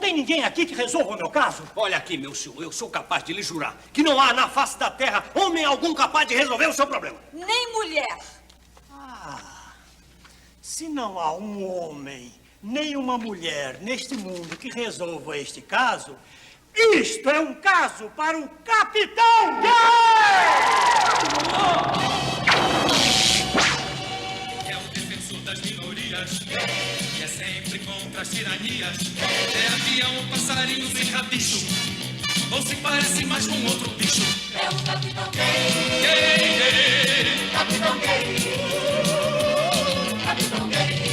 tem ninguém aqui que resolva o meu caso? Olha aqui, meu senhor, eu sou capaz de lhe jurar que não há na face da terra homem algum capaz de resolver o seu problema. Nem mulher. Se não há um homem, nem uma mulher neste mundo que resolva este caso, isto é um caso para o Capitão Gay! É o defensor das minorias, e é sempre contra as tiranias. É avião, passarinho sem rabicho, ou se parece mais com outro bicho. É o Capitão Gay. Gay, gay. Capitão Gay. Capitão Gay.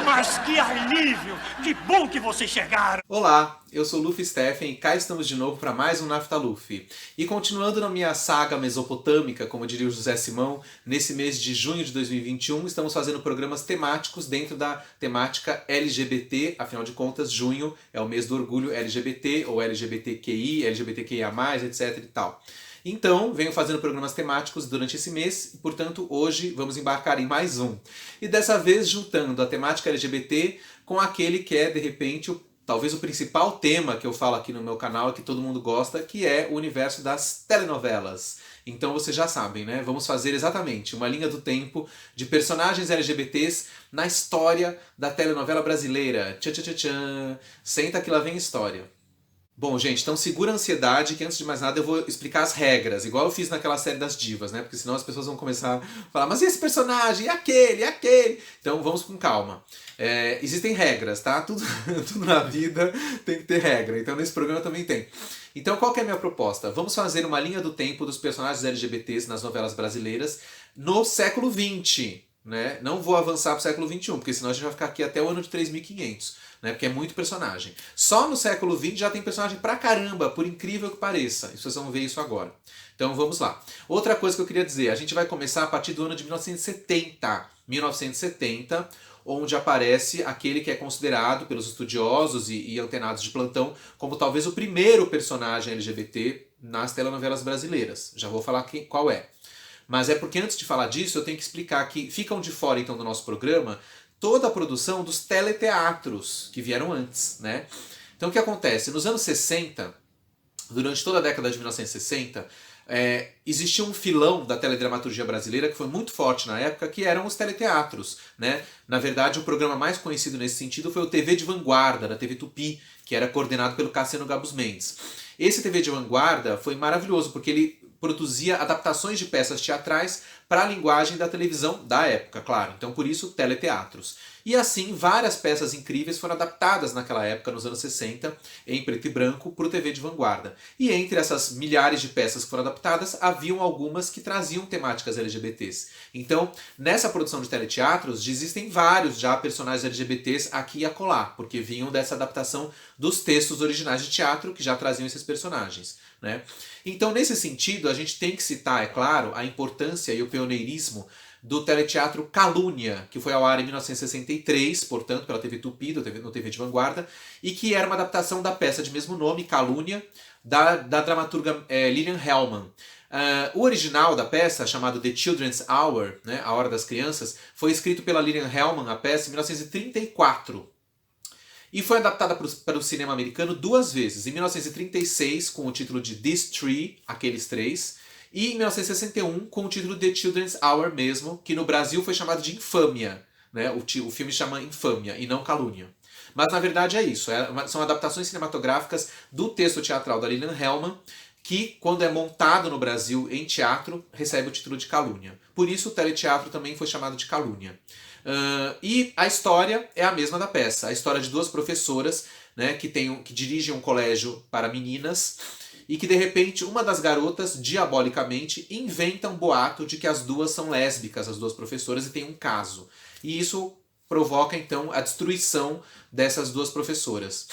Mas que alívio! Que bom que vocês chegaram! Olá, eu sou Luffy Steffen e cá estamos de novo para mais um Nafta Luffy. E continuando na minha saga mesopotâmica, como diria o José Simão, nesse mês de junho de 2021 estamos fazendo programas temáticos dentro da temática LGBT, afinal de contas junho é o mês do orgulho LGBT ou LGBTQI, LGBTQIA+, etc e tal. Então, venho fazendo programas temáticos durante esse mês e, portanto, hoje vamos embarcar em mais um. E dessa vez juntando a temática LGBT com aquele que é, de repente, talvez o principal tema que eu falo aqui no meu canal e que todo mundo gosta, que é o universo das telenovelas. Então vocês já sabem, né? Vamos fazer exatamente uma linha do tempo de personagens LGBTs na história da telenovela brasileira. Tchan, tchan, tchan, tchan. Senta que lá vem história. Bom, gente, então segura a ansiedade que antes de mais nada eu vou explicar as regras, igual eu fiz naquela série das divas, né? Porque senão as pessoas vão começar a falar, mas e esse personagem? E aquele? E aquele? Então vamos com calma. Existem regras, tá? Tudo na vida tem que ter regra, então nesse programa também tem. Então qual que é a minha proposta? Vamos fazer uma linha do tempo dos personagens LGBTs nas novelas brasileiras no século XX, né? Não vou avançar para o século XXI, porque senão a gente vai ficar aqui até o ano de 3500. Né, porque é muito personagem. Só no século XX já tem personagem pra caramba, por incrível que pareça. E vocês vão ver isso agora. Então vamos lá. Outra coisa que eu queria dizer, a gente vai começar a partir do ano de 1970. 1970, onde aparece aquele que é considerado pelos estudiosos e antenados de plantão como talvez o primeiro personagem LGBT nas telenovelas brasileiras. Já vou falar qual é. Mas é porque antes de falar disso, eu tenho que explicar que ficam de fora então do nosso programa toda a produção dos teleteatros que vieram antes, né? Então o que acontece? Nos anos 60, durante toda a década de 1960, existia um filão da teledramaturgia brasileira que foi muito forte na época, que eram os teleteatros, né? Na verdade, o programa mais conhecido nesse sentido foi o TV de Vanguarda, da TV Tupi, que era coordenado pelo Cassiano Gabus Mendes. Esse TV de Vanguarda foi maravilhoso, porque ele produzia adaptações de peças teatrais para a linguagem da televisão da época, claro. Então, por isso, teleteatros. E assim, várias peças incríveis foram adaptadas naquela época, nos anos 60, em preto e branco, para o TV de Vanguarda. E entre essas milhares de peças que foram adaptadas, haviam algumas que traziam temáticas LGBTs. Então, nessa produção de teleteatros, existem vários já personagens LGBTs aqui e acolá, porque vinham dessa adaptação dos textos originais de teatro que já traziam esses personagens, né? Então, nesse sentido, a gente tem que citar, é claro, a importância e o pioneirismo do teleteatro Calúnia, que foi ao ar em 1963, portanto, pela TV Tupi, no TV de Vanguarda, e que era uma adaptação da peça de mesmo nome, Calúnia, da dramaturga Lilian Hellman. O original da peça, chamado The Children's Hour, né, A Hora das Crianças, foi escrito pela Lilian Hellman, a peça, em 1934. E foi adaptada para o cinema americano duas vezes, em 1936 com o título de This Tree, Aqueles Três, e em 1961 com o título The Children's Hour mesmo, que no Brasil foi chamado de Infâmia, né? O filme chama Infâmia e não Calúnia. Mas na verdade é isso, são adaptações cinematográficas do texto teatral da Lilian Hellman, que quando é montado no Brasil em teatro, recebe o título de Calúnia. Por isso o teleteatro também foi chamado de Calúnia. E a história é a mesma da peça. A história de duas professoras, né, que dirigem um colégio para meninas e que de repente uma das garotas, diabolicamente, inventa um boato de que as duas são lésbicas, as duas professoras, e tem um caso. E isso provoca então a destruição dessas duas professoras.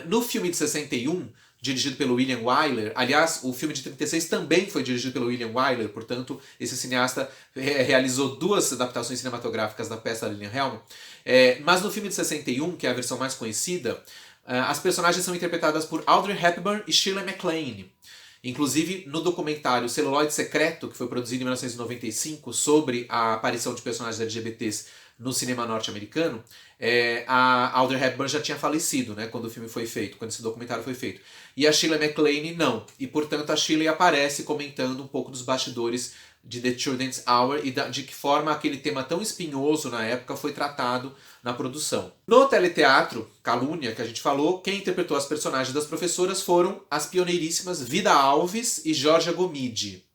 No filme de 61, dirigido pelo William Wyler. Aliás, o filme de 36 também foi dirigido pelo William Wyler, portanto, esse cineasta realizou duas adaptações cinematográficas da peça da Lilian Hellman. Mas no filme de 61, que é a versão mais conhecida, as personagens são interpretadas por Audrey Hepburn e Shirley MacLaine. Inclusive, no documentário Celuloide Secreto, que foi produzido em 1995, sobre a aparição de personagens LGBTs no cinema norte-americano, a Audrey Hepburn já tinha falecido, né, quando o filme foi feito, quando esse documentário foi feito. E a Shirley MacLaine não. E, portanto, a Shirley aparece comentando um pouco dos bastidores de The Children's Hour e de que forma aquele tema tão espinhoso na época foi tratado na produção. No teleteatro Calúnia, que a gente falou, quem interpretou as personagens das professoras foram as pioneiríssimas Vida Alves e Georgia Gomide.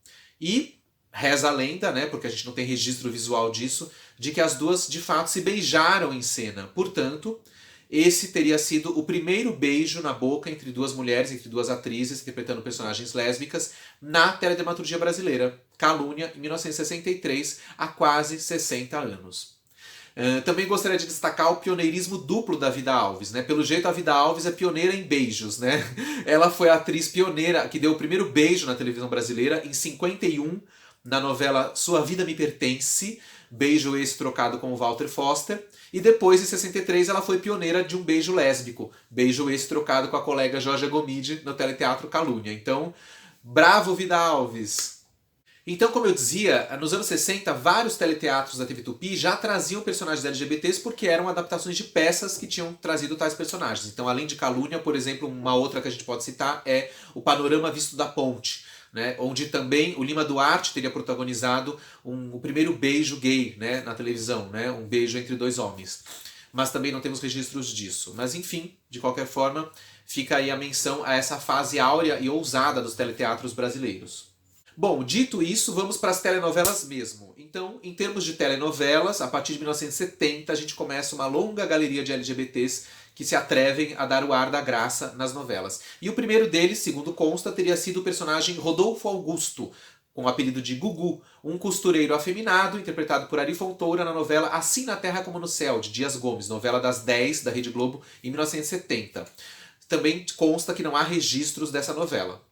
E reza a lenda, né, porque a gente não tem registro visual disso, de que as duas de fato se beijaram em cena. Portanto, esse teria sido o primeiro beijo na boca entre duas mulheres, entre duas atrizes interpretando personagens lésbicas na teledramaturgia brasileira. Calúnia, em 1963, há quase 60 anos. Também gostaria de destacar o pioneirismo duplo da Vida Alves, né? Pelo jeito, a Vida Alves é pioneira em beijos, né? Ela foi a atriz pioneira que deu o primeiro beijo na televisão brasileira em 51, na novela Sua Vida Me Pertence, beijo esse trocado com o Walter Foster. E depois, em 63, ela foi pioneira de um beijo lésbico, beijo esse trocado com a colega Georgia Gomide no teleteatro Calúnia. Então, bravo Vida Alves! Então, como eu dizia, nos anos 60, vários teleteatros da TV Tupi já traziam personagens LGBTs porque eram adaptações de peças que tinham trazido tais personagens. Então, além de Calúnia, por exemplo, uma outra que a gente pode citar é o Panorama Visto da Ponte, né, onde também o Lima Duarte teria protagonizado o primeiro beijo gay, né, na televisão, né, um beijo entre dois homens. Mas também não temos registros disso. Mas enfim, de qualquer forma, fica aí a menção a essa fase áurea e ousada dos teleteatros brasileiros. Bom, dito isso, vamos para as telenovelas mesmo. Então, em termos de telenovelas, a partir de 1970 a gente começa uma longa galeria de LGBTs que se atrevem a dar o ar da graça nas novelas. E o primeiro deles, segundo consta, teria sido o personagem Rodolfo Augusto, com o apelido de Gugu, um costureiro afeminado, interpretado por Ari Fontoura na novela Assim na Terra como no Céu, de Dias Gomes, novela das 10 da Rede Globo, em 1970. Também consta que não há registros dessa novela.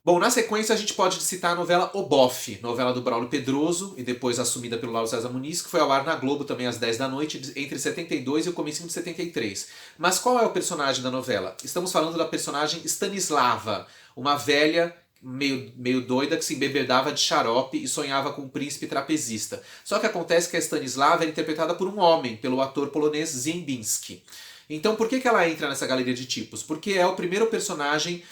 Bom, na sequência a gente pode citar a novela O Bofe, novela do Braulio Pedroso e depois assumida pelo Lauro César Muniz, que foi ao ar na Globo também às 10 da noite, entre 72 e o comecinho de 73. Mas qual é o personagem da novela? Estamos falando da personagem Stanislava, uma velha meio doida que se embebedava de xarope e sonhava com um príncipe trapezista. Só que acontece que a Stanislava é interpretada por um homem, pelo ator polonês Ziembinski. Então, por que ela entra nessa galeria de tipos? Porque é o primeiro personagem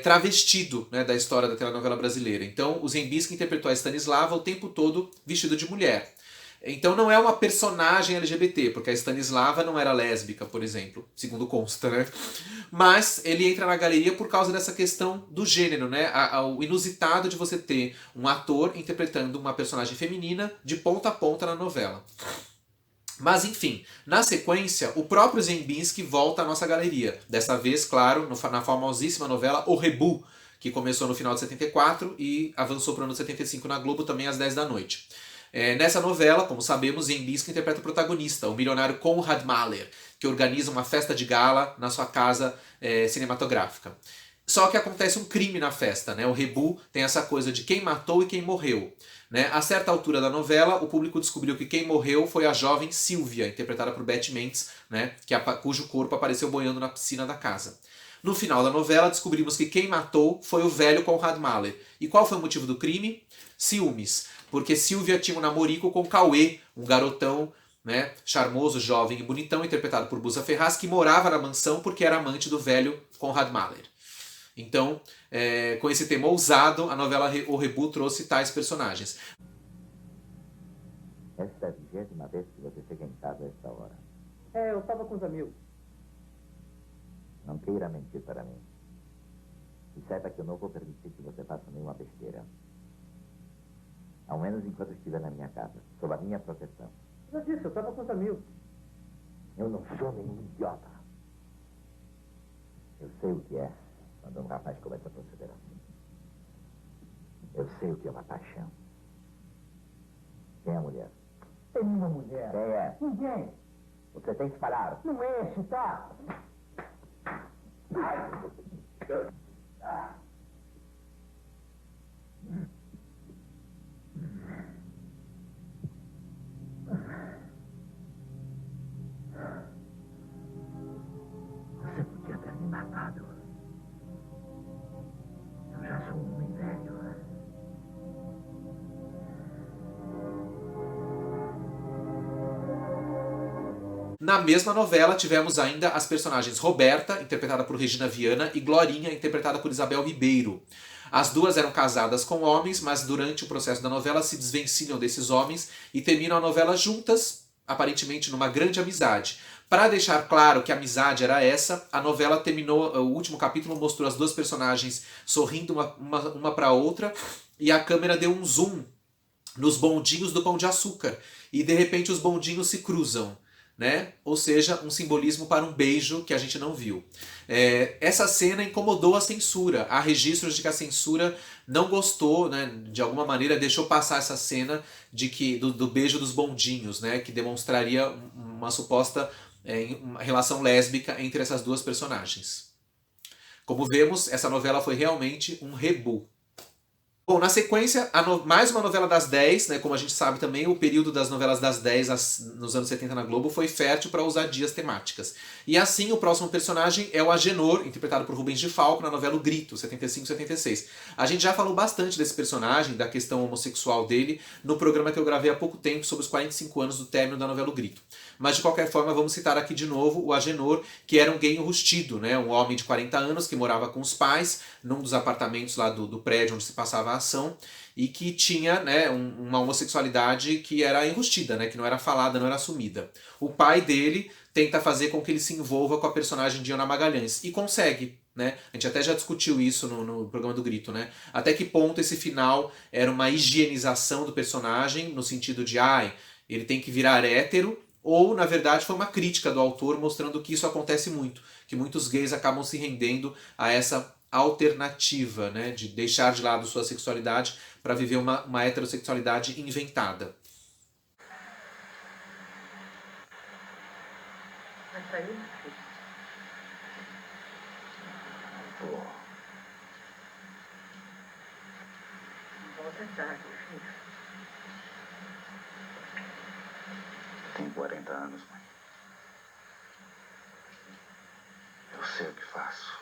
travestido, né, da história da telenovela brasileira. Então, o Ziembinski interpretou a Stanislava o tempo todo vestido de mulher. Então, não é uma personagem LGBT, porque a Stanislava não era lésbica, por exemplo, segundo consta, né? Mas ele entra na galeria por causa dessa questão do gênero, né? O inusitado de você ter um ator interpretando uma personagem feminina de ponta a ponta na novela. Mas enfim, na sequência, o próprio Ziembinski volta à nossa galeria. Dessa vez, claro, na famosíssima novela O Rebu, que começou no final de 74 e avançou para o ano de 75 na Globo também às 10 da noite. Nessa novela, como sabemos, Ziembinski interpreta o protagonista, o milionário Konrad Mahler, que organiza uma festa de gala na sua casa cinematográfica. Só que acontece um crime na festa, né? O Rebu tem essa coisa de quem matou e quem morreu. Né? A certa altura da novela, o público descobriu que quem morreu foi a jovem Silvia, interpretada por Beth Mendes, né? Cujo corpo apareceu boiando na piscina da casa. No final da novela, descobrimos que quem matou foi o velho Konrad Mahler. E qual foi o motivo do crime? Ciúmes. Porque Silvia tinha um namorico com Cauê, um garotão, né, charmoso, jovem e bonitão, interpretado por Busa Ferraz, que morava na mansão porque era amante do velho Konrad Mahler. Então, com esse tema ousado, a novela O Rebu trouxe tais personagens. Esta é a 20ª vez que você chega em casa a esta hora. Eu estava com os amigos. Não queira mentir para mim. E saiba que eu não vou permitir que você faça nenhuma besteira. Ao menos enquanto estiver na minha casa, sob a minha proteção. Já disse, eu estava com os amigos. Eu não sou nenhum idiota. Eu sei o que é quando um rapaz começa a proceder assim. Eu sei o que é uma paixão. Quem é a mulher? Tem uma mulher. Quem é? Ninguém. Você tem que parar. Não é esse, tá? Você podia ter me matado. Eu já sou um Na mesma novela, tivemos ainda as personagens Roberta, interpretada por Regina Viana, e Glorinha, interpretada por Isabel Ribeiro. As duas eram casadas com homens, mas durante o processo da novela se desvencilham desses homens e terminam a novela juntas, aparentemente numa grande amizade. Para deixar claro que a amizade era essa, a novela terminou, o último capítulo mostrou as duas personagens sorrindo uma para a outra, e a câmera deu um zoom nos bondinhos do Pão de Açúcar, e de repente os bondinhos se cruzam, né? Ou seja, um simbolismo para um beijo que a gente não viu. Essa cena incomodou a censura. Há registros de que a censura não gostou, né? De alguma maneira deixou passar essa cena do beijo dos bondinhos, né? Que demonstraria uma suposta uma relação lésbica entre essas duas personagens. Como vemos, essa novela foi realmente um rebu. Bom, na sequência, mais uma novela das 10, né? Como a gente sabe também, o período das novelas das 10 nos anos 70 na Globo foi fértil para ousadias temáticas. E assim, o próximo personagem é o Agenor, interpretado por Rubens de Falco na novela O Grito, 75-76. A gente já falou bastante desse personagem, da questão homossexual dele, no programa que eu gravei há pouco tempo sobre os 45 anos do término da novela O Grito. Mas de qualquer forma, vamos citar aqui de novo o Agenor, que era um gay enrustido, né? Um homem de 40 anos que morava com os pais num dos apartamentos lá do prédio onde se passava a ação, e que tinha, né, uma homossexualidade que era enrustida, né, que não era falada, não era assumida. O pai dele tenta fazer com que ele se envolva com a personagem de Ana Magalhães, e consegue. Né? A gente até já discutiu isso no programa do Grito, né? Até que ponto esse final era uma higienização do personagem, no sentido de, ele tem que virar hétero, ou, na verdade, foi uma crítica do autor mostrando que isso acontece muito, que muitos gays acabam se rendendo a essa alternativa, né, de deixar de lado sua sexualidade para viver uma heterossexualidade inventada. Vai sair? Volta tarde, filho. Tenho 40 anos, mãe. Eu sei o que faço.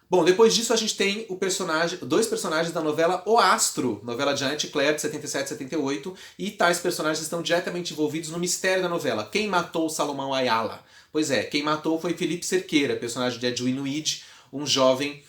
Bom, depois disso a gente tem dois personagens da novela O Astro, novela de Jeanette Claire, de 77 e 78, e tais personagens estão diretamente envolvidos no mistério da novela. Quem matou Salomão Ayala? Pois é, quem matou foi Felipe Cerqueira, personagem de Edwin Weed, um jovem,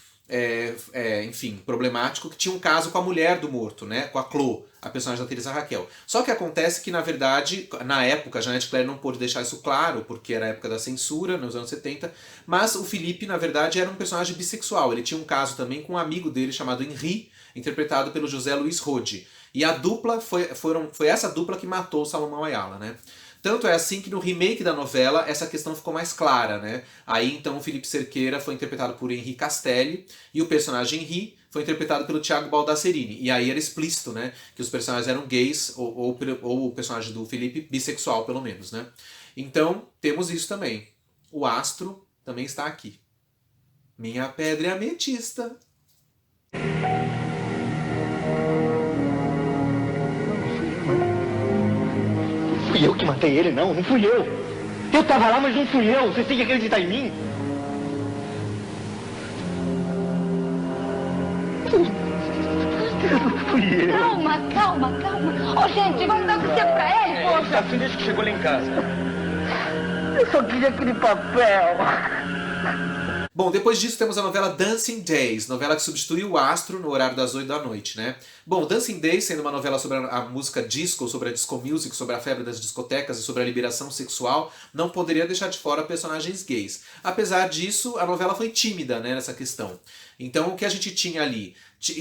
enfim, problemático, que tinha um caso com a mulher do morto, né, com a Clô, a personagem da Teresa Raquel. Só que acontece que, na verdade, na época, Jeanette Claire não pôde deixar isso claro, porque era a época da censura, nos anos 70, mas o Felipe, na verdade, era um personagem bissexual. Ele tinha um caso também com um amigo dele chamado Henri, interpretado pelo José Luiz Rode. E a dupla foi essa dupla que matou o Salomão Ayala, né? Tanto é assim que no remake da novela essa questão ficou mais clara, né? Aí então o Felipe Cerqueira foi interpretado por Henri Castelli e o personagem Henri foi interpretado pelo Thiago Baldasserini. E aí era explícito, né? Que os personagens eram gays ou o personagem do Felipe bissexual, pelo menos, né? Então temos isso também. O Astro também está aqui. Minha pedra é ametista. Fui eu que matei ele, não fui eu. Eu tava lá, mas não fui eu. Vocês têm que acreditar em mim. Não fui eu. Calma. Ô, gente, vamos dar sossego pra ele, poxa. Tá assim desde que chegou lá em casa. Eu só queria aquele papel. Bom, depois disso temos a novela Dancing Days, novela que substituiu o Astro no horário das 8 da noite, né? Bom, Dancing Days, sendo uma novela sobre a música disco, sobre a disco music, sobre a febre das discotecas e sobre a liberação sexual, não poderia deixar de fora personagens gays. Apesar disso, a novela foi tímida, né, nessa questão. Então, o que a gente tinha ali?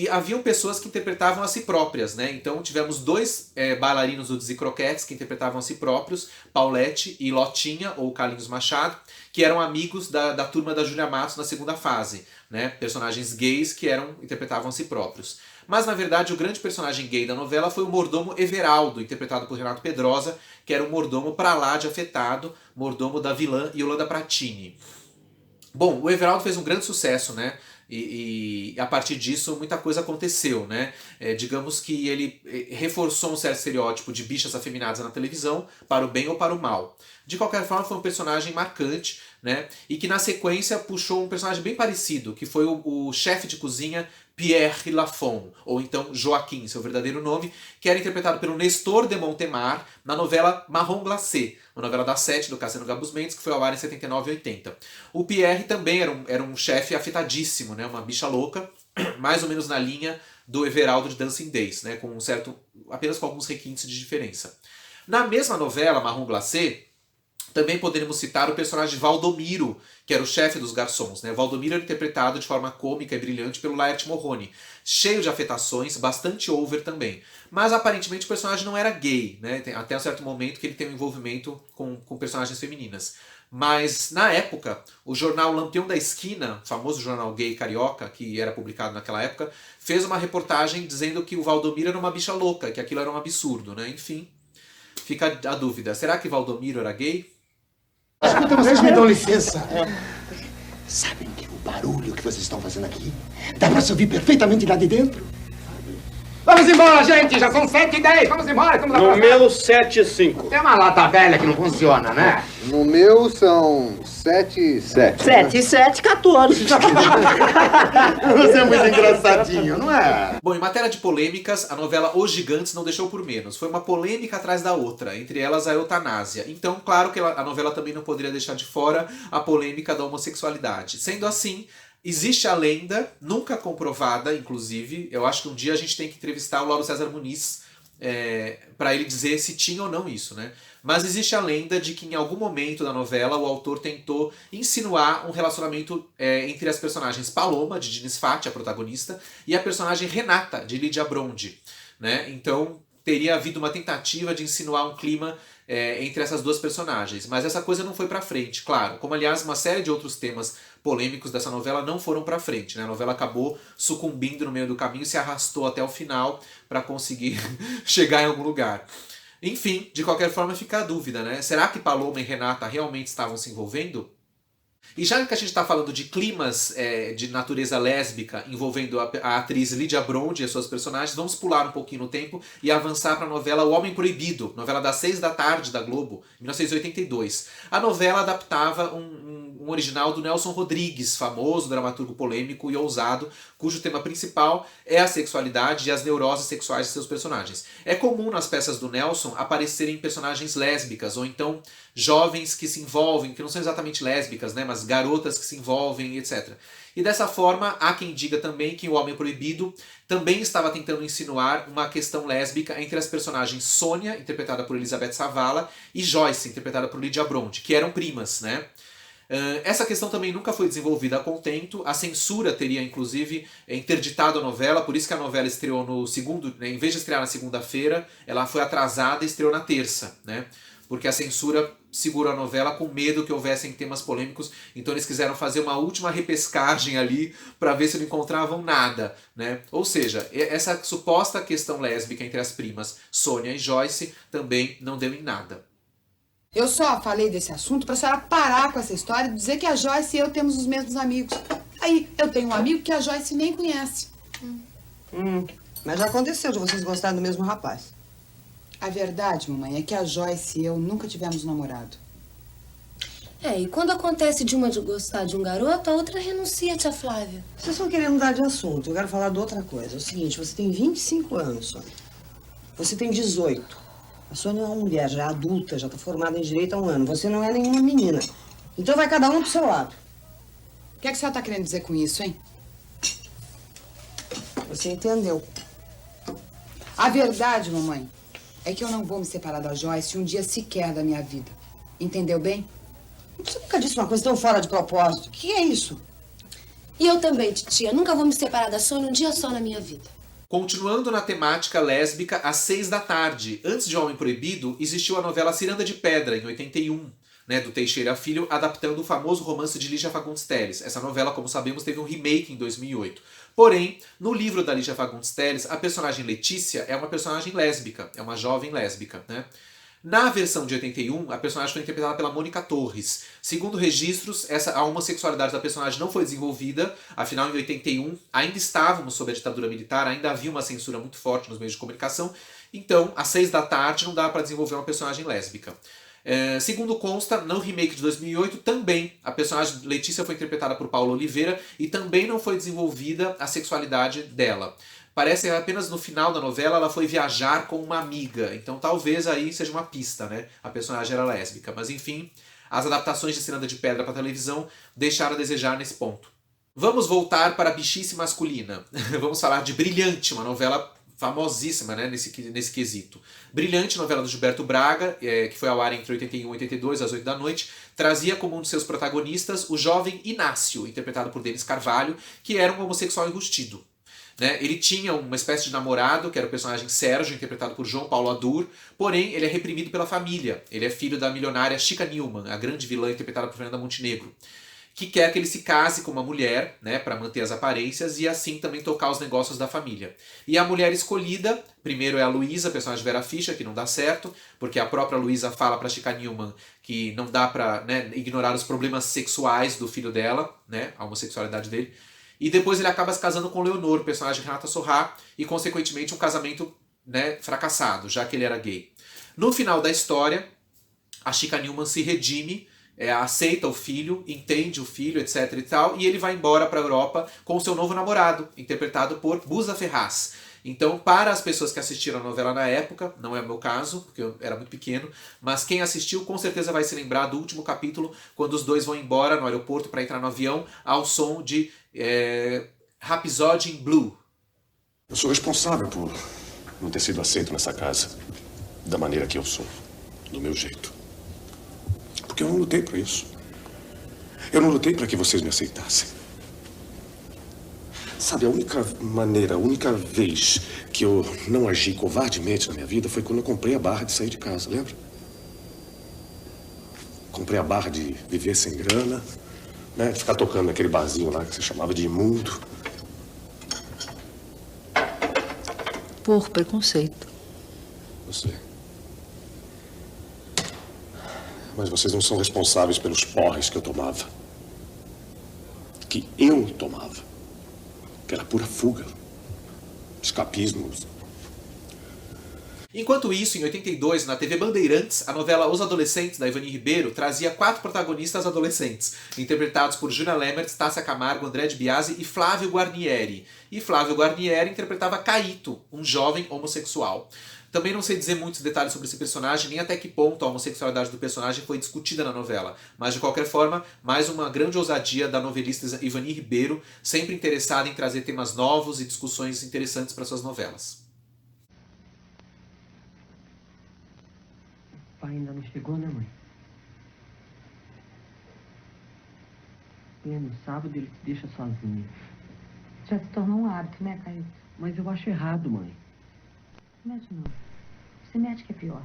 Haviam pessoas que interpretavam a si próprias, né? Então tivemos dois bailarinos do Dizzy Croquettes que interpretavam a si próprios, Paulette e Lotinha, ou Carlinhos Machado, que eram amigos da turma da Júlia Matos na segunda fase, né? Personagens gays que interpretavam a si próprios. Mas, na verdade, o grande personagem gay da novela foi o mordomo Everaldo, interpretado por Renato Pedrosa, que era um mordomo pra lá de afetado, mordomo da vilã Yolanda Pratini. Bom, o Everaldo fez um grande sucesso, né? E a partir disso muita coisa aconteceu, né? Digamos que ele reforçou um certo estereótipo de bichas afeminadas na televisão, para o bem ou para o mal. De qualquer forma, foi um personagem marcante, né? E que na sequência puxou um personagem bem parecido, que foi o chefe de cozinha Pierre Lafon, ou então Joaquim, seu verdadeiro nome, que era interpretado pelo Nestor de Montemar na novela Marrom Glacé, uma novela da 7 do Cassiano Gabus Mendes, que foi ao ar em 79 e 80. O Pierre também era um chefe afetadíssimo, né? Uma bicha louca, mais ou menos na linha do Everaldo de Dancing Days, né? Apenas com alguns requintes de diferença. Na mesma novela, Marrom Glacé, também poderíamos citar o personagem Valdomiro, que era o chefe dos garçons, né? Valdomiro era interpretado de forma cômica e brilhante pelo Laerte Morrone, cheio de afetações, bastante over também. Mas aparentemente o personagem não era gay, né? Até um certo momento que ele tem um envolvimento com personagens femininas. Mas na época, o jornal Lampião da Esquina, famoso jornal gay carioca, que era publicado naquela época, fez uma reportagem dizendo que o Valdomiro era uma bicha louca, que aquilo era um absurdo, né? Enfim, fica a dúvida. Será que Valdomiro era gay? Escuta, vocês me dão licença. Sabem que o barulho que vocês estão fazendo aqui dá pra se ouvir perfeitamente lá de dentro? Vamos embora, gente! Já são 7h10, vamos embora! Estamos No meu 7,5. Tem uma lata velha que não funciona, né? No meu são 7,7. 7 e 7, 14. Você é muito engraçadinho, não é? Bom, em matéria de polêmicas, a novela Os Gigantes não deixou por menos. Foi uma polêmica atrás da outra, entre elas a eutanásia. Então, claro que a novela também não poderia deixar de fora a polêmica da homossexualidade. Sendo assim, existe a lenda, nunca comprovada, inclusive, eu acho que um dia a gente tem que entrevistar o Lauro César Muniz para ele dizer se tinha ou não isso, né? Mas existe a lenda de que em algum momento da novela o autor tentou insinuar um relacionamento entre as personagens Paloma, de Diniz Fati, a protagonista, e a personagem Renata, de Lídia Brondi, né? Então teria havido uma tentativa de insinuar um clima entre essas duas personagens. Mas essa coisa não foi pra frente, claro. Como, aliás, uma série de outros temas polêmicos dessa novela não foram pra frente, né? A novela acabou sucumbindo no meio do caminho e se arrastou até o final para conseguir chegar em algum lugar. Enfim, de qualquer forma fica a dúvida, né? Será que Paloma e Renata realmente estavam se envolvendo? E já que a gente está falando de climas de natureza lésbica envolvendo a atriz Lídia Brondi e suas personagens, vamos pular um pouquinho no tempo e avançar para a novela O Homem Proibido, novela das 6 da tarde da Globo, 1982. A novela adaptava um original do Nelson Rodrigues, famoso dramaturgo polêmico e ousado, cujo tema principal é a sexualidade e as neuroses sexuais de seus personagens. É comum nas peças do Nelson aparecerem personagens lésbicas, ou então jovens que se envolvem, que não são exatamente lésbicas, né, mas garotas que se envolvem, etc. E dessa forma, há quem diga também que O Homem Proibido também estava tentando insinuar uma questão lésbica entre as personagens Sônia, interpretada por Elizabeth Savala, e Joyce, interpretada por Lídia Brondi, que eram primas, né? Essa questão também nunca foi desenvolvida a contento. A censura teria, inclusive, interditado a novela, por isso que a novela estreou no segundo, né, em vez de estrear na segunda-feira, ela foi atrasada e estreou na terça, né? Porque a censura segurou a novela com medo que houvessem temas polêmicos, então eles quiseram fazer uma última repescagem ali para ver se não encontravam nada, né? Ou seja, essa suposta questão lésbica entre as primas Sônia e Joyce também não deu em nada. Eu só falei desse assunto pra senhora parar com essa história e dizer que a Joyce e eu temos os mesmos amigos. Aí, eu tenho um amigo que a Joyce nem conhece. Mas já aconteceu de vocês gostarem do mesmo rapaz. A verdade, mamãe, é que a Joyce e eu nunca tivemos namorado. E quando acontece de uma de gostar de um garoto, a outra renuncia, tia Flávia. Vocês estão querendo mudar de assunto. Eu quero falar de outra coisa. É o seguinte, você tem 25 anos, Sônia. Você tem 18. A Sônia é uma mulher já adulta, já está formada em direito há um ano. Você não é nenhuma menina. Então vai cada um pro seu lado. O que é que a senhora está querendo dizer com isso, hein? Você entendeu. A verdade, mamãe, é que eu não vou me separar da Joyce um dia sequer da minha vida. Entendeu bem? Você nunca disse uma coisa tão fora de propósito. O que é isso? E eu também, titia. Nunca vou me separar da Sônia um dia só na minha vida. Continuando na temática lésbica, às 6 da tarde, antes de Homem Proibido, existiu a novela Ciranda de Pedra, em 81. né, do Teixeira Filho, adaptando o famoso romance de Lígia Fagundes Telles. Essa novela, como sabemos, teve um remake em 2008. Porém, no livro da Lígia Fagundes Telles, a personagem Letícia é uma personagem lésbica, é uma jovem lésbica, né? Na versão de 81, a personagem foi interpretada pela Mônica Torres. Segundo registros, a homossexualidade da personagem não foi desenvolvida, afinal, em 81, ainda estávamos sob a ditadura militar, ainda havia uma censura muito forte nos meios de comunicação, então, às 6 da tarde, não dá para desenvolver uma personagem lésbica. Segundo consta, no remake de 2008, também a personagem Letícia foi interpretada por Paula Oliveira e também não foi desenvolvida a sexualidade dela. Parece que apenas no final da novela ela foi viajar com uma amiga, então talvez aí seja uma pista, né? A personagem era lésbica, mas enfim, as adaptações de Ciranda de Pedra para televisão deixaram a desejar nesse ponto. Vamos voltar para a bichice masculina. Vamos falar de Brilhante, uma novela famosíssima, né, nesse quesito. Brilhante, novela do Gilberto Braga, que foi ao ar entre 81 e 82, às 8 da noite, trazia como um de seus protagonistas o jovem Inácio, interpretado por Denis Carvalho, que era um homossexual enrustido. Né? Ele tinha uma espécie de namorado, que era o personagem Sérgio, interpretado por João Paulo Adur, porém ele é reprimido pela família. Ele é filho da milionária Chica Newman, a grande vilã interpretada por Fernanda Montenegro, que quer que ele se case com uma mulher, né, para manter as aparências e assim também tocar os negócios da família. E a mulher escolhida, primeiro é a Luísa, personagem de Vera Fischer, que não dá certo, porque a própria Luísa fala para Chica Newman que não dá para, né, ignorar os problemas sexuais do filho dela, né, a homossexualidade dele. E depois ele acaba se casando com Leonor, personagem de Renata Sorrah, e consequentemente um casamento, né, fracassado, já que ele era gay. No final da história, a Chica Newman se redime, aceita o filho, entende o filho, etc e tal, e ele vai embora para a Europa com o seu novo namorado, interpretado por Busa Ferraz. Então, para as pessoas que assistiram a novela na época, não é o meu caso, porque eu era muito pequeno, mas quem assistiu com certeza vai se lembrar do último capítulo, quando os dois vão embora no aeroporto para entrar no avião, ao som de Rhapsody in Blue. Eu sou responsável por não ter sido aceito nessa casa da maneira que eu sou, do meu jeito. Porque eu não lutei por isso. Eu não lutei para que vocês me aceitassem. Sabe, a única maneira, a única vez que eu não agi covardemente na minha vida foi quando eu comprei a barra de sair de casa, lembra? Comprei a barra de viver sem grana, né? De ficar tocando naquele barzinho lá que você chamava de imundo. Por preconceito. Eu sei. Mas vocês não são responsáveis pelos porres que eu tomava. Que eu tomava. Que era pura fuga. Escapismo. Enquanto isso, em 82, na TV Bandeirantes, a novela Os Adolescentes, da Ivani Ribeiro, trazia 4 protagonistas adolescentes, interpretados por Júlia Lemertz, Tássia Camargo, André de Biasi e Flávio Guarnieri. E Flávio Guarnieri interpretava Caíto, um jovem homossexual. Também não sei dizer muitos detalhes sobre esse personagem, nem até que ponto a homossexualidade do personagem foi discutida na novela. Mas, de qualquer forma, mais uma grande ousadia da novelista Ivani Ribeiro, sempre interessada em trazer temas novos e discussões interessantes para suas novelas. O pai ainda não chegou, né, mãe? E no sábado ele te deixa sozinho. Já se tornou um hábito, né, Caio? Mas eu acho errado, mãe. Mete não. Você mete que é pior.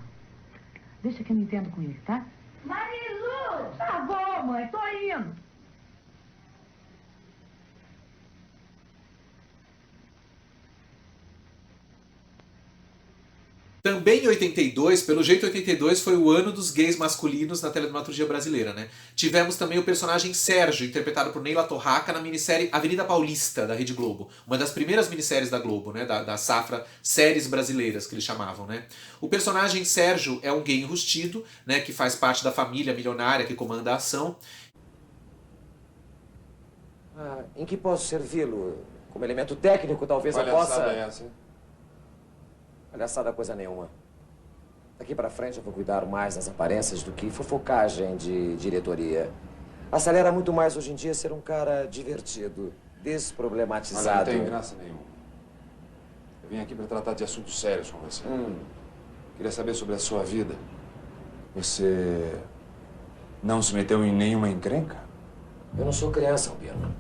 Deixa que eu me entendo com ele, tá? Marilu! Tá bom, mãe. Tô indo. Também em 82, pelo jeito 82 foi o ano dos gays masculinos na teledramaturgia brasileira, né? Tivemos também o personagem Sérgio, interpretado por Neila Torraca na minissérie Avenida Paulista, da Rede Globo. Uma das primeiras minisséries da Globo, né? Da safra séries brasileiras, que eles chamavam, né? O personagem Sérgio é um gay enrustido, né? Que faz parte da família milionária que comanda a ação. Em que posso servi-lo? Como elemento técnico, talvez eu possa... Palhaçada é essa, hein? Palhaçada coisa nenhuma. Daqui pra frente eu vou cuidar mais das aparências do que fofocagem de diretoria. Acelera muito mais hoje em dia ser um cara divertido, desproblematizado. Olha, não tem graça nenhuma. Eu vim aqui pra tratar de assuntos sérios com você. Queria saber sobre a sua vida. Você não se meteu em nenhuma encrenca? Eu não sou criança, Albino.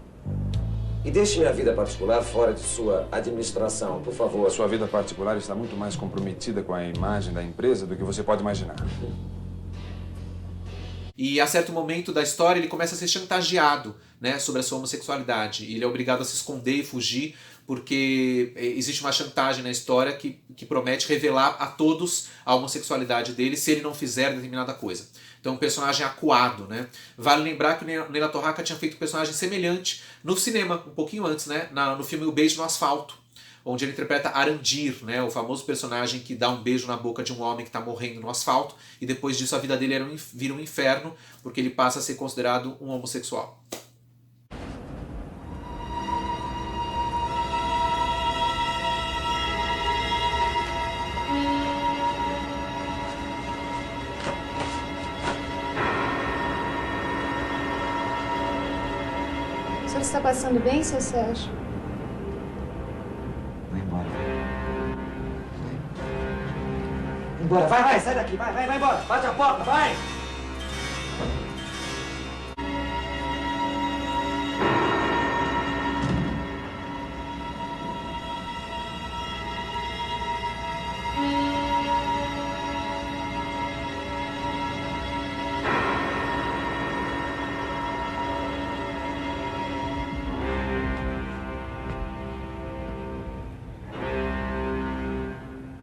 E deixe minha vida particular fora de sua administração, por favor. A sua vida particular está muito mais comprometida com a imagem da empresa do que você pode imaginar. E a certo momento da história ele começa a ser chantageado, né, sobre a sua homossexualidade. Ele é obrigado a se esconder e fugir porque existe uma chantagem na história que promete revelar a todos a homossexualidade dele se ele não fizer determinada coisa. Então, um personagem acuado, né? Vale lembrar que o Neila Torraca tinha feito um personagem semelhante no cinema, um pouquinho antes, né? No filme O Beijo no Asfalto, onde ele interpreta Arandir, né? O famoso personagem que dá um beijo na boca de um homem que está morrendo no asfalto, e depois disso a vida dele vira um inferno, porque ele passa a ser considerado um homossexual. O senhor está passando bem, seu Sérgio? Vai embora. Embora, vai, sai daqui, vai embora. Bate a porta, vai!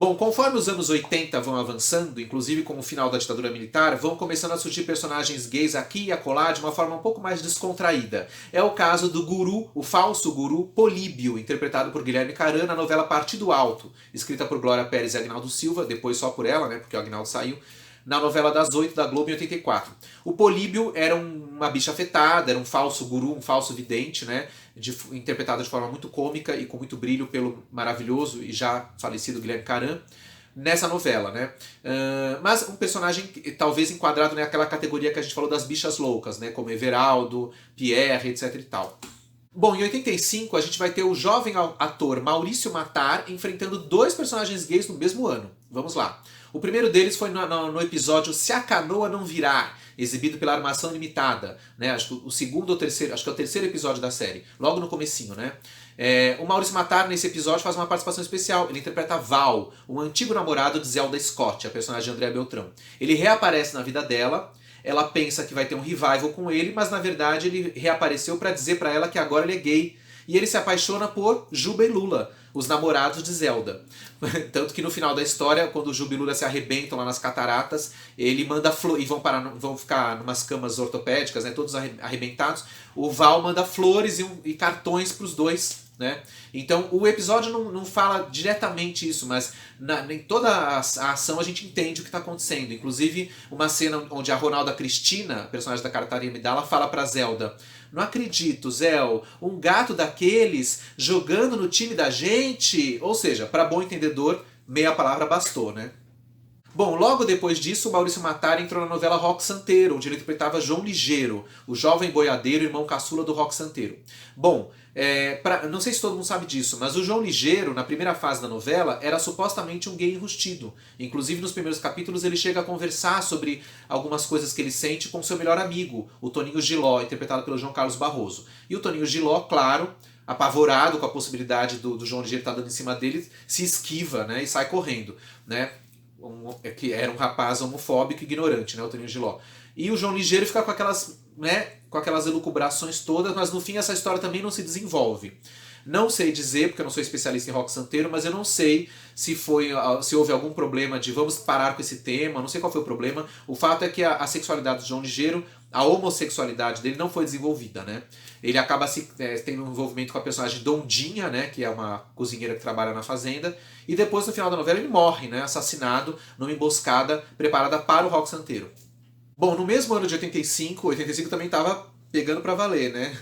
Bom, conforme os anos 80 vão avançando, inclusive com o final da ditadura militar, vão começando a surgir personagens gays aqui e acolá de uma forma um pouco mais descontraída. É o caso do guru, o falso guru Políbio, interpretado por Guilherme Caran na novela Partido Alto, escrita por Glória Pérez e Agnaldo Silva, depois só por ela, né, porque o Agnaldo saiu, na novela das 8 da Globo em 84. O Políbio era uma bicha afetada, era um falso guru, um falso vidente, né, interpretado de forma muito cômica e com muito brilho pelo maravilhoso e já falecido Guilherme Caran, nessa novela, né? Mas um personagem talvez enquadrado naquela categoria que a gente falou das bichas loucas, né, como Everaldo, Pierre, etc e tal. Bom, em 85 a gente vai ter o jovem ator Maurício Matar enfrentando dois personagens gays no mesmo ano. Vamos lá. O primeiro deles foi no episódio Se a Canoa Não Virar, exibido pela Armação Limitada, né? Acho que o segundo ou terceiro, acho que é o terceiro episódio da série, logo no comecinho, né? O Maurício Matar, nesse episódio, faz uma participação especial. Ele interpreta Val, um antigo namorado de Zelda Scott, a personagem de Andréa Beltrão. Ele reaparece na vida dela, ela pensa que vai ter um revival com ele, mas na verdade ele reapareceu para dizer para ela que agora ele é gay. E ele se apaixona por Juba e Lula, os namorados de Zelda. Tanto que no final da história, quando o Juba e Lula se arrebentam lá nas cataratas, ele manda flores, e vão ficar numas camas ortopédicas, né, todos arrebentados, o Val manda flores e cartões para os dois. Né? Então o episódio não fala diretamente isso, mas em toda a ação a gente entende o que está acontecendo. Inclusive uma cena onde a Ronalda Cristina, personagem da Cartaria Midala, fala para Zelda: "Não acredito, Zel, um gato daqueles jogando no time da gente." Ou seja, para bom entendedor, meia palavra bastou, né? Bom, logo depois disso, o Maurício Matar entrou na novela Roque Santeiro, onde ele interpretava João Ligeiro, o jovem boiadeiro, irmão caçula do Roque Santeiro. Bom, não sei se todo mundo sabe disso, mas o João Ligeiro, na primeira fase da novela, era supostamente um gay enrustido. Inclusive, nos primeiros capítulos, ele chega a conversar sobre algumas coisas que ele sente com seu melhor amigo, o Toninho Giló, interpretado pelo João Carlos Barroso. E o Toninho Giló, claro, apavorado com a possibilidade do João Ligeiro estar dando em cima dele, se esquiva, né, e sai correndo, né? Que era um rapaz homofóbico e ignorante, né, o Toninho Giló. E o João Ligeiro fica com aquelas elucubrações todas, mas no fim essa história também não se desenvolve. Não sei dizer, porque eu não sou especialista em Roque Santeiro, mas eu não sei se houve algum problema de vamos parar com esse tema, não sei qual foi o problema. O fato é que a sexualidade do João Ligeiro, a homossexualidade dele não foi desenvolvida, né? Ele acaba tendo um envolvimento com a personagem Dondinha, né, que é uma cozinheira que trabalha na fazenda, e depois no final da novela ele morre, né, assassinado numa emboscada preparada para o Roque Santeiro. Bom, no mesmo ano de 85 também estava pegando para valer, né?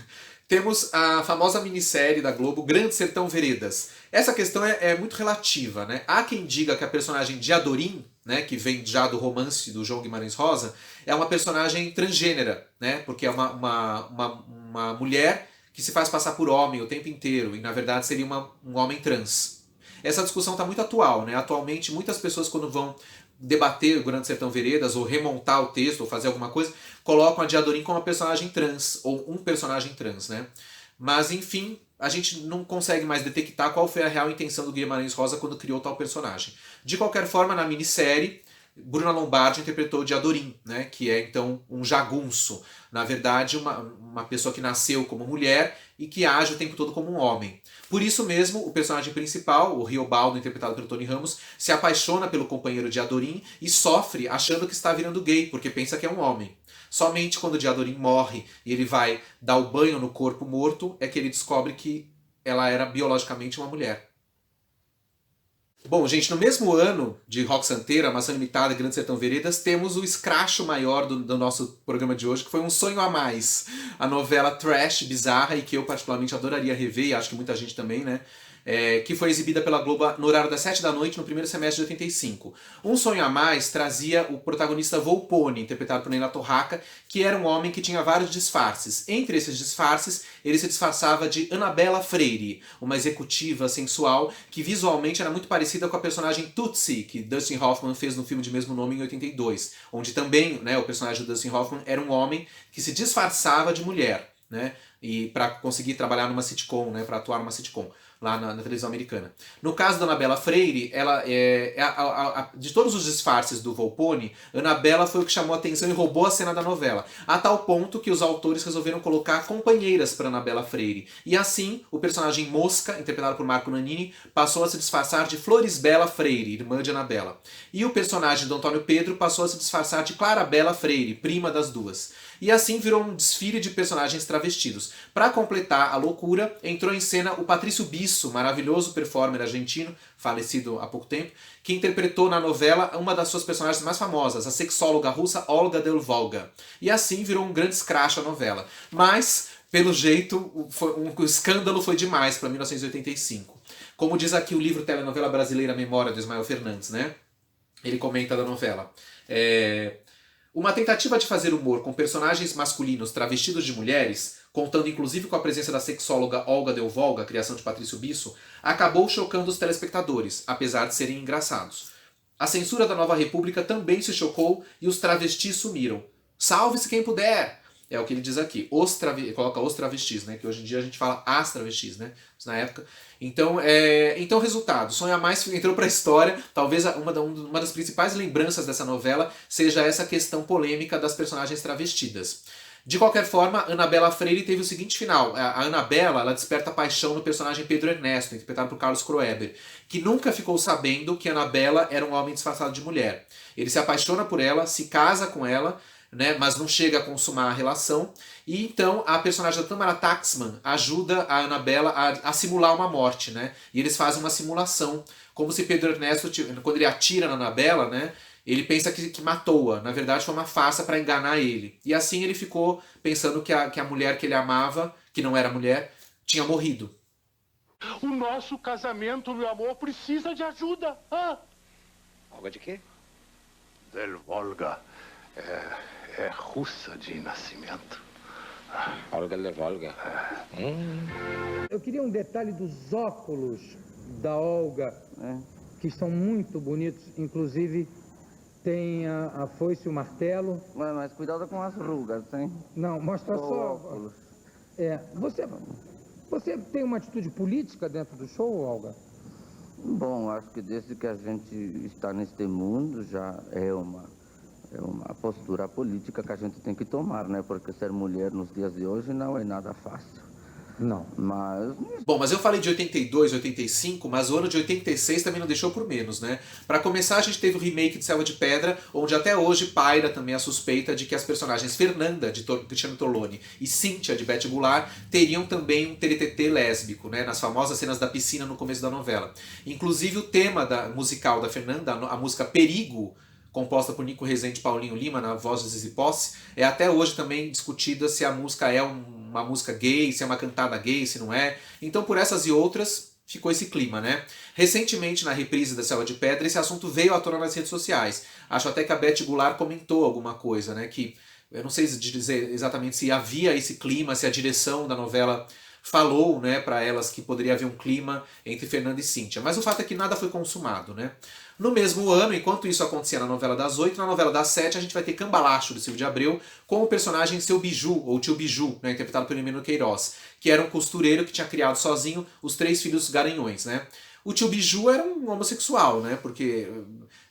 Temos a famosa minissérie da Globo, Grande Sertão Veredas. Essa questão é muito relativa, né? Há quem diga que a personagem de Adorim, né, que vem já do romance do João Guimarães Rosa, é uma personagem transgênera, né? Porque é uma mulher que se faz passar por homem o tempo inteiro, e na verdade seria um homem trans. Essa discussão está muito atual, né? Atualmente muitas pessoas, quando vão debater o Grande Sertão Veredas, ou remontar o texto, ou fazer alguma coisa, colocam a Diadorim como uma personagem trans, ou um personagem trans, né? Mas, enfim, a gente não consegue mais detectar qual foi a real intenção do Guimarães Rosa quando criou tal personagem. De qualquer forma, na minissérie, Bruna Lombardi interpretou Diadorim, né, que é então um jagunço. Na verdade, uma pessoa que nasceu como mulher e que age o tempo todo como um homem. Por isso mesmo, o personagem principal, o Riobaldo, interpretado pelo Tony Ramos, se apaixona pelo companheiro Diadorim e sofre achando que está virando gay, porque pensa que é um homem. Somente quando Diadorim morre e ele vai dar o banho no corpo morto é que ele descobre que ela era biologicamente uma mulher. Bom, gente, no mesmo ano de Rock Santeiro, Maçã Limitada e Grande Sertão Veredas, temos o escracho maior do nosso programa de hoje, que foi Um Sonho a Mais. A novela trash, bizarra e que eu particularmente adoraria rever, e acho que muita gente também, né? Que foi exibida pela Globo no horário das 7 da noite no primeiro semestre de 85. Um Sonho a Mais trazia o protagonista Volpone, interpretado por Neila Torraca, que era um homem que tinha vários disfarces. Entre esses disfarces, ele se disfarçava de Anabela Freire, uma executiva sensual que visualmente era muito parecida com a personagem Tootsie, que Dustin Hoffman fez no filme de mesmo nome em 82, onde também, né, o personagem do Dustin Hoffman era um homem que se disfarçava de mulher, né, e para conseguir trabalhar numa sitcom, né, para atuar numa sitcom lá na televisão americana. No caso da Anabela Freire, ela de todos os disfarces do Volpone, Anabela foi o que chamou a atenção e roubou a cena da novela, a tal ponto que os autores resolveram colocar companheiras para Anabela Freire. E assim, o personagem Mosca, interpretado por Marco Nanini, passou a se disfarçar de Florisbela Freire, irmã de Anabela. E o personagem do Antônio Pedro passou a se disfarçar de Clarabela Freire, prima das duas. E assim virou um desfile de personagens travestidos. Para completar a loucura, entrou em cena o Patrício Bisso, maravilhoso performer argentino, falecido há pouco tempo, que interpretou na novela uma das suas personagens mais famosas, a sexóloga russa Olga Del Volga. E assim virou um grande escracho a novela. Mas, pelo jeito, o escândalo foi demais para 1985. Como diz aqui o livro Telenovela Brasileira Memória, do Ismael Fernandes, né? Ele comenta da novela. Uma tentativa de fazer humor com personagens masculinos travestidos de mulheres, contando inclusive com a presença da sexóloga Olga Del Volga, criação de Patrício Bisso, acabou chocando os telespectadores, apesar de serem engraçados. A censura da Nova República também se chocou e os travestis sumiram. Salve-se quem puder! É o que ele diz aqui. Coloca os travestis, né? Que hoje em dia a gente fala as travestis, né? Na época. Então, resultado. Sonho a Mais entrou para a história. Talvez uma das principais lembranças dessa novela seja essa questão polêmica das personagens travestidas. De qualquer forma, Anabela Freire teve o seguinte final. A Anabela, ela desperta paixão no personagem Pedro Ernesto, interpretado por Carlos Kroeber, que nunca ficou sabendo que Anabela era um homem disfarçado de mulher. Ele se apaixona por ela, se casa com ela, né, mas não chega a consumar a relação, e então a personagem da Tamara Taxman ajuda a Anabela a simular uma morte, né, e eles fazem uma simulação, como se Pedro Ernesto, quando ele atira na Anabela, né, ele pensa que matou-a, na verdade foi uma farsa para enganar ele, e assim ele ficou pensando que a mulher que ele amava, que não era mulher, tinha morrido. O nosso casamento, meu amor, precisa de ajuda. Olga de quê? Del Volga. É russa de nascimento. Olga Del Volga. Eu queria um detalhe dos óculos da Olga, que são muito bonitos, inclusive tem a foice e o martelo. Mas cuidado com as rugas, hein? Não, mostra só. Óculos. Você tem uma atitude política dentro do show, Olga? Bom, acho que desde que a gente está neste mundo já é uma postura política que a gente tem que tomar, né? Porque ser mulher nos dias de hoje não é nada fácil. Não. Bom, mas eu falei de 82, 85, mas o ano de 86 também não deixou por menos, né? Pra começar, a gente teve o remake de Selva de Pedra, onde até hoje paira também a suspeita de que as personagens Fernanda, de Cristiano Torlone, e Cíntia, de Beth Goulart, teriam também um teretetê lésbico, né? Nas famosas cenas da piscina no começo da novela. Inclusive o tema musical da Fernanda, a música Perigo, composta por Nico Rezende e Paulinho Lima, na voz de Zizi Posse, é até hoje também discutida se a música é uma música gay, se é uma cantada gay, se não é. Então, por essas e outras, ficou esse clima, né? Recentemente, na reprise da Selva de Pedra, esse assunto veio à tona nas redes sociais. Acho até que a Beth Goulart comentou alguma coisa, né? Que eu não sei dizer exatamente se havia esse clima, se a direção da novela falou, né, para elas que poderia haver um clima entre Fernanda e Cíntia. Mas o fato é que nada foi consumado, né? No mesmo ano, enquanto isso acontecia na novela das 8, na novela das 7 a gente vai ter Cambalacho, do Silvio de Abreu, com o personagem Seu Biju, ou Tio Biju, né, interpretado pelo Emílio Queiroz, que era um costureiro que tinha criado sozinho os 3 filhos garanhões, né? o tio Biju era um homossexual, né? Porque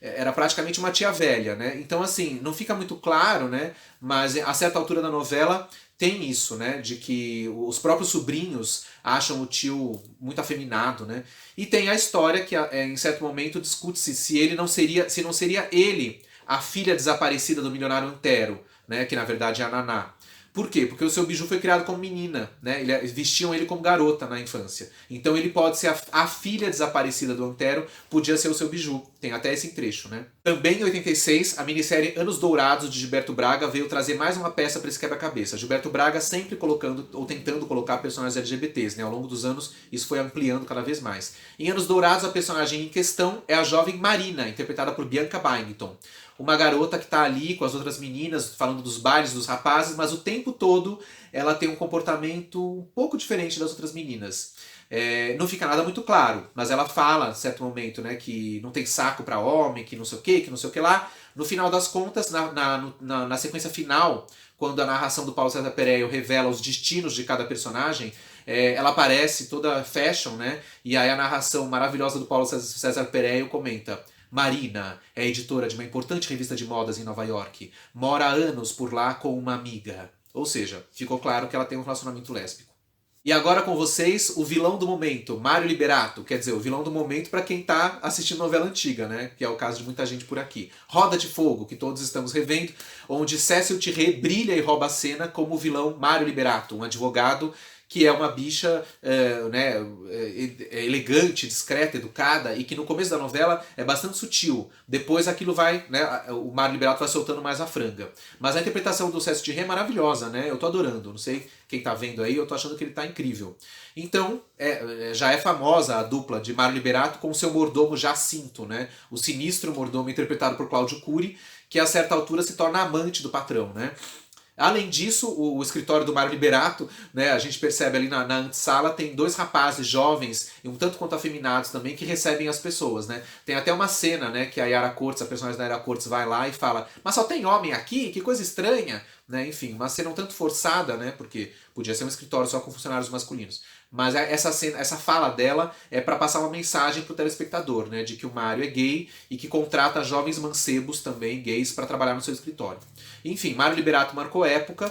era praticamente uma tia velha, né? Então, assim, não fica muito claro, né? Mas a certa altura da novela tem isso, né? De que os próprios sobrinhos acham o tio muito afeminado, né? E tem a história que, em certo momento, discute-se se não seria ele a filha desaparecida do milionário Antero, né? Que na verdade é a Naná. Por quê? Porque o seu Biju foi criado como menina, né? Vestiam ele como garota na infância. Então ele pode ser a filha desaparecida do Antero, podia ser o seu Biju. Tem até esse trecho, né? Também em 86, a minissérie Anos Dourados de Gilberto Braga veio trazer mais uma peça para esse quebra-cabeça. Gilberto Braga sempre colocando, ou tentando colocar personagens LGBTs, né? Ao longo dos anos, isso foi ampliando cada vez mais. Em Anos Dourados, a personagem em questão é a jovem Marina, interpretada por Bianca Byington. Uma garota que está ali com as outras meninas, falando dos bailes dos rapazes, mas o tempo todo ela tem um comportamento um pouco diferente das outras meninas. Não fica nada muito claro, mas ela fala, em certo momento, né, que não tem saco para homem, que não sei o que lá. No final das contas, na sequência final, quando a narração do Paulo César Pereio revela os destinos de cada personagem, ela aparece toda fashion, né? E aí a narração maravilhosa do Paulo César Pereio comenta: Marina é editora de uma importante revista de modas em Nova York. Mora há anos por lá com uma amiga. Ou seja, ficou claro que ela tem um relacionamento lésbico. E agora com vocês, o vilão do momento, Mário Liberato. Quer dizer, o vilão do momento para quem tá assistindo novela antiga, né? Que é o caso de muita gente por aqui. Roda de Fogo, que todos estamos revendo, onde Cécile Thierry brilha e rouba a cena como o vilão Mário Liberato, um advogado que é uma bicha elegante, discreta, educada, e que no começo da novela é bastante sutil. Depois aquilo vai, né, o Mário Liberato vai soltando mais a franga. Mas a interpretação do Cécile Thierry é maravilhosa, né? Eu tô adorando. Não sei quem tá vendo aí, eu tô achando que ele tá incrível. Então, já é famosa a dupla de Mário Liberato com o seu mordomo Jacinto, né? O sinistro mordomo interpretado por Cláudio Cury, que a certa altura se torna amante do patrão, né? Além disso, o escritório do Mário Liberato, né, a gente percebe ali na antessala, tem dois rapazes jovens, e um tanto quanto afeminados também, que recebem as pessoas, né? Tem até uma cena, né, que a Yara Cortes, a personagem da Yara Cortes, vai lá e fala: mas só tem homem aqui? Que coisa estranha! Né? Enfim, uma cena um tanto forçada, né, porque podia ser um escritório só com funcionários masculinos. Mas essa fala dela é para passar uma mensagem pro telespectador, né, de que o Mário é gay e que contrata jovens mancebos também, gays, para trabalhar no seu escritório. Enfim, Mário Liberato marcou época,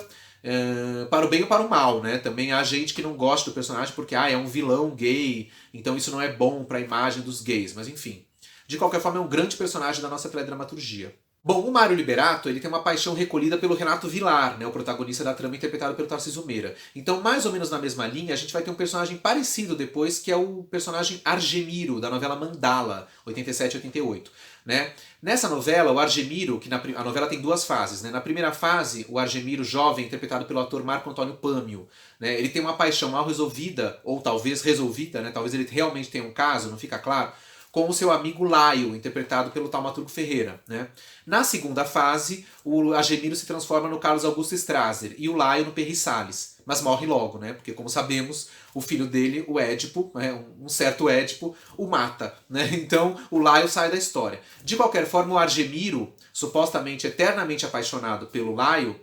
para o bem ou para o mal, né? Também há gente que não gosta do personagem porque é um vilão gay, então isso não é bom para a imagem dos gays, mas enfim. De qualquer forma, é um grande personagem da nossa teledramaturgia. Bom, o Mário Liberato, ele tem uma paixão recolhida pelo Renato Vilar, né, o protagonista da trama interpretado pelo Tarcísio Meira. Então, mais ou menos na mesma linha, a gente vai ter um personagem parecido depois, que é o personagem Argemiro, da novela Mandala, 87 e 88. Né? Nessa novela, o Argemiro, que a novela tem duas fases, né? Na primeira fase, o Argemiro jovem, interpretado pelo ator Marco Antônio Pâmio, né? Ele tem uma paixão mal resolvida, ou talvez resolvida, né? Talvez ele realmente tenha um caso, não fica claro, com o seu amigo Laio, interpretado pelo Taumaturgo Ferreira. Né? Na segunda fase, o Argemiro se transforma no Carlos Augusto Strasser e o Laio no Perry Salles, mas morre logo, né? Porque, como sabemos, o filho dele, o Édipo, né? Um certo Édipo, o mata. Né? Então, o Laio sai da história. De qualquer forma, o Argemiro, supostamente eternamente apaixonado pelo Laio,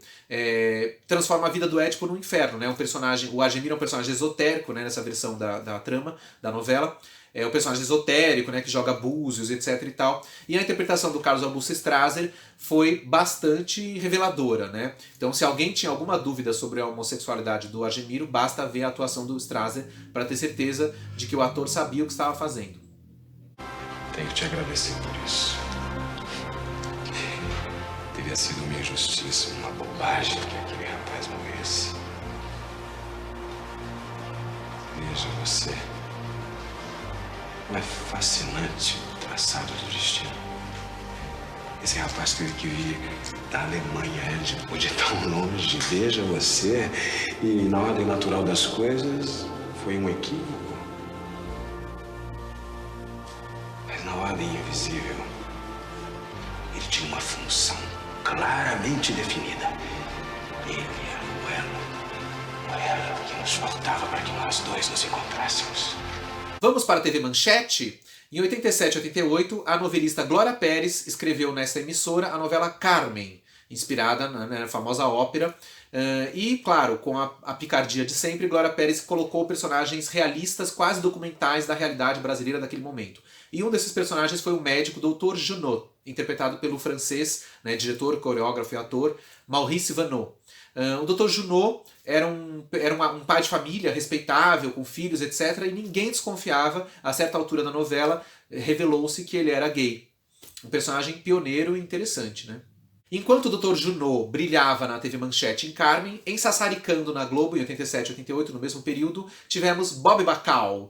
transforma a vida do Édipo no inferno. Né? O Argemiro é um personagem esotérico, né? Nessa versão da trama, da novela. É o personagem esotérico, né, que joga búzios, etc e tal. E a interpretação do Carlos Augusto Strasser foi bastante reveladora, né? Então, se alguém tinha alguma dúvida sobre a homossexualidade do Argemiro, basta ver a atuação do Strasser para ter certeza de que o ator sabia o que estava fazendo. Tenho que te agradecer por isso. Teria sido uma injustiça, uma bobagem que aquele rapaz morresse. Veja você. Não é fascinante o traçado do destino? Esse rapaz teve que vir da Alemanha, ele pôde ir tão longe, veja você, e na ordem natural das coisas foi um equívoco. Mas na ordem invisível, ele tinha uma função claramente definida. Ele era o elo que nos faltava para que nós dois nos encontrássemos. Vamos para a TV Manchete? Em 87 e 88, a novelista Glória Pérez escreveu nesta emissora a novela Carmen, inspirada na famosa ópera, E, claro, com a picardia de sempre, Glória Pérez colocou personagens realistas, quase documentais da realidade brasileira daquele momento. E um desses personagens foi o médico Dr. Junot, interpretado pelo francês, né, diretor, coreógrafo e ator, Maurice Vanneau. O Dr. Junot era um pai de família respeitável, com filhos, etc. E ninguém desconfiava, a certa altura da novela, revelou-se que ele era gay. Um personagem pioneiro e interessante, né? Enquanto o Dr. Junot brilhava na TV Manchete em Carmen, em Sassaricando na Globo, em 87 e 88, no mesmo período, tivemos Bob Bacall,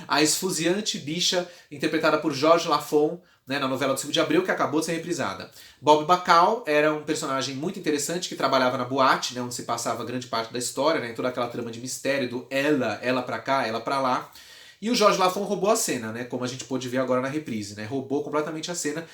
a esfuziante bicha interpretada por Jorge Lafon, né, na novela do Silvio de Abreu, que acabou de ser reprisada. Bob Bacall era um personagem muito interessante que trabalhava na boate, né, onde se passava grande parte da história, né, toda aquela trama de mistério do ela pra cá, ela pra lá. E o Jorge Lafon roubou a cena, né? Como a gente pôde ver agora na reprise, né? Roubou completamente a cena.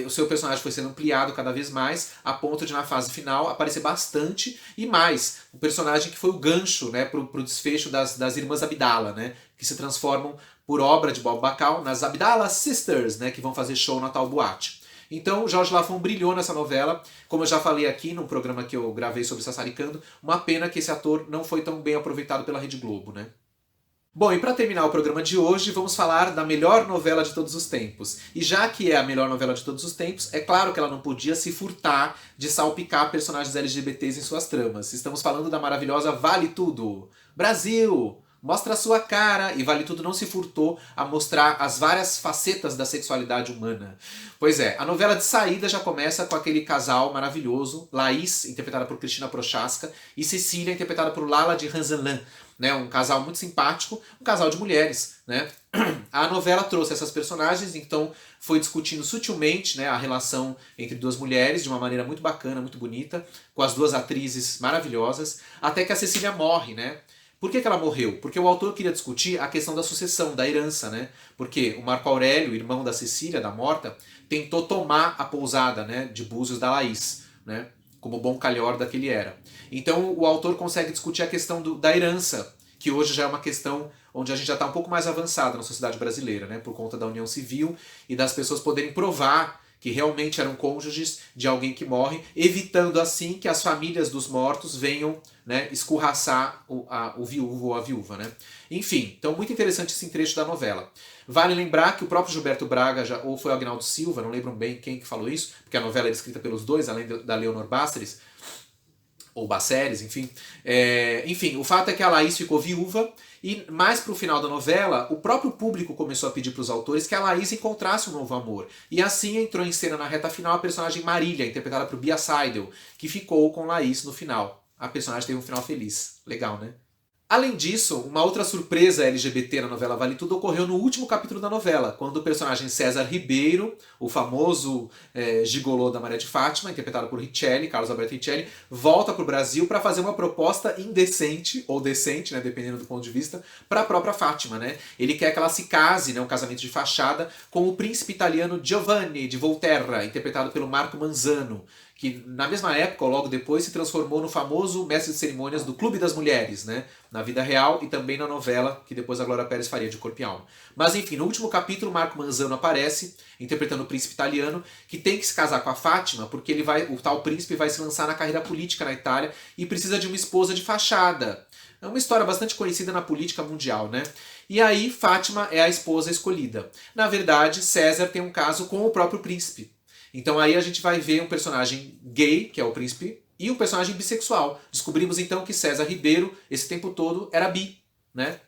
O seu personagem foi sendo ampliado cada vez mais, a ponto de, na fase final, aparecer bastante. E mais, o personagem que foi o gancho, né, pro desfecho das irmãs Abdala, né? Que se transformam, por obra de Bob Bacall, nas Abdala Sisters, né? Que vão fazer show na tal boate. Então, Jorge Lafon brilhou nessa novela. Como eu já falei aqui num programa que eu gravei sobre Sassaricando, uma pena que esse ator não foi tão bem aproveitado pela Rede Globo, né? Bom, e para terminar o programa de hoje, vamos falar da melhor novela de todos os tempos. E já que é a melhor novela de todos os tempos, é claro que ela não podia se furtar de salpicar personagens LGBTs em suas tramas. Estamos falando da maravilhosa Vale Tudo! Brasil! Mostra a sua cara, e Vale Tudo não se furtou a mostrar as várias facetas da sexualidade humana. Pois é, a novela de saída já começa com aquele casal maravilhoso, Laís, interpretada por Cristina Prochaska, e Cecília, interpretada por Lala de Hanzelan, né? Um casal muito simpático, um casal de mulheres, né? A novela trouxe essas personagens, então foi discutindo sutilmente, né, a relação entre duas mulheres de uma maneira muito bacana, muito bonita, com as duas atrizes maravilhosas, até que a Cecília morre, né? Por que ela morreu? Porque o autor queria discutir a questão da sucessão, da herança, né? Porque o Marco Aurélio, irmão da Cecília, da morta, tentou tomar a pousada, né, de Búzios da Laís, né? Como bom calhorda que ele era. Então o autor consegue discutir a questão da herança, que hoje já é uma questão onde a gente já está um pouco mais avançado na sociedade brasileira, né? Por conta da união civil e das pessoas poderem provar que realmente eram cônjuges de alguém que morre, evitando assim que as famílias dos mortos venham, né, escorraçar o viúvo ou a viúva, né? Enfim, então muito interessante esse trecho da novela. Vale lembrar que o próprio Gilberto Braga, ou foi o Agnaldo Silva, não lembro bem quem que falou isso, porque a novela é escrita pelos dois, além da Leonor Báceres, ou Baceres, enfim. Enfim, o fato é que a Laís ficou viúva e mais pro final da novela, o próprio público começou a pedir para os autores que a Laís encontrasse um novo amor. E assim entrou em cena na reta final a personagem Marília, interpretada por Bia Seidel, que ficou com Laís no final. A personagem teve um final feliz. Legal, né? Além disso, uma outra surpresa LGBT na novela Vale Tudo ocorreu no último capítulo da novela, quando o personagem César Ribeiro, o famoso gigolô da Maria de Fátima, interpretado por Richelli, Carlos Alberto Richelli, volta para o Brasil para fazer uma proposta indecente, ou decente, né, dependendo do ponto de vista, para a própria Fátima, né? Ele quer que ela se case, né, um casamento de fachada, com o príncipe italiano Giovanni de Volterra, interpretado pelo Marco Manzano, que na mesma época, ou logo depois, se transformou no famoso mestre de cerimônias do Clube das Mulheres, né? Na vida real e também na novela, que depois a Glória Pérez faria de Corpo e Alma. Mas enfim, no último capítulo, Marco Manzano aparece, interpretando o príncipe italiano, que tem que se casar com a Fátima, porque o tal príncipe vai se lançar na carreira política na Itália e precisa de uma esposa de fachada. É uma história bastante conhecida na política mundial, né? E aí, Fátima é a esposa escolhida. Na verdade, César tem um caso com o próprio príncipe. Então aí a gente vai ver um personagem gay, que é o príncipe, e um personagem bissexual. Descobrimos então que César Ribeiro, esse tempo todo, era bi, né?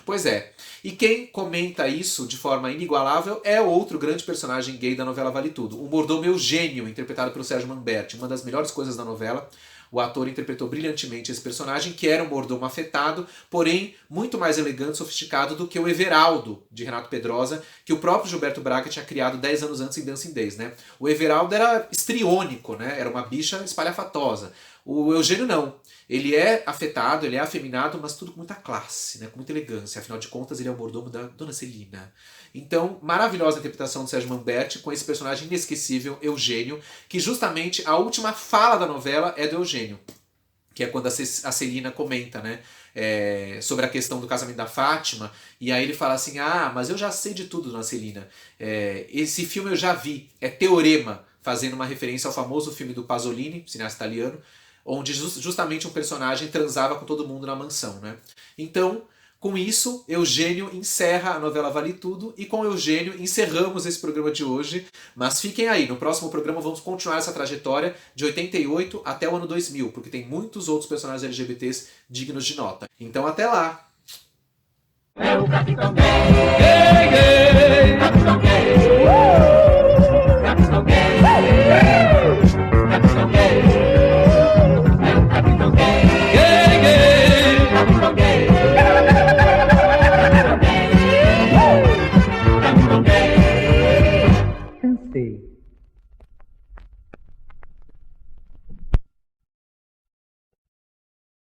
Pois é. E quem comenta isso de forma inigualável é outro grande personagem gay da novela Vale Tudo, o mordomo Eugênio, interpretado pelo Sérgio Manberti, uma das melhores coisas da novela. O ator interpretou brilhantemente esse personagem, que era um mordomo afetado, porém muito mais elegante e sofisticado do que o Everaldo, de Renato Pedrosa, que o próprio Gilberto Braga tinha criado 10 anos antes em Dancing Days, né? O Everaldo era histriônico, né? Era uma bicha espalhafatosa. O Eugênio não. Ele é afetado, ele é afeminado, mas tudo com muita classe, né? Com muita elegância. Afinal de contas, ele é o mordomo da Dona Celina. Então, maravilhosa a interpretação do Sérgio Manberti com esse personagem inesquecível, Eugênio, que justamente a última fala da novela é do Eugênio, que é quando a Celina comenta, né, sobre a questão do casamento da Fátima, e aí ele fala assim, mas eu já sei de tudo, Dona Celina, esse filme eu já vi, é Teorema, fazendo uma referência ao famoso filme do Pasolini, cineasta italiano, onde justamente um personagem transava com todo mundo na mansão, né? Então, com isso, Eugênio encerra a novela Vale Tudo, e com Eugênio encerramos esse programa de hoje. Mas fiquem aí, no próximo programa vamos continuar essa trajetória de 88 até o ano 2000, porque tem muitos outros personagens LGBTs dignos de nota. Então até lá! É o Capitão Gay, gay, gay, Capitão Gay, Capitão Gay, Capitão Gay, é o Capitão Gay, gay, gay, Capitão Gay, Capitão Gay, Capitão Gay. Cansei.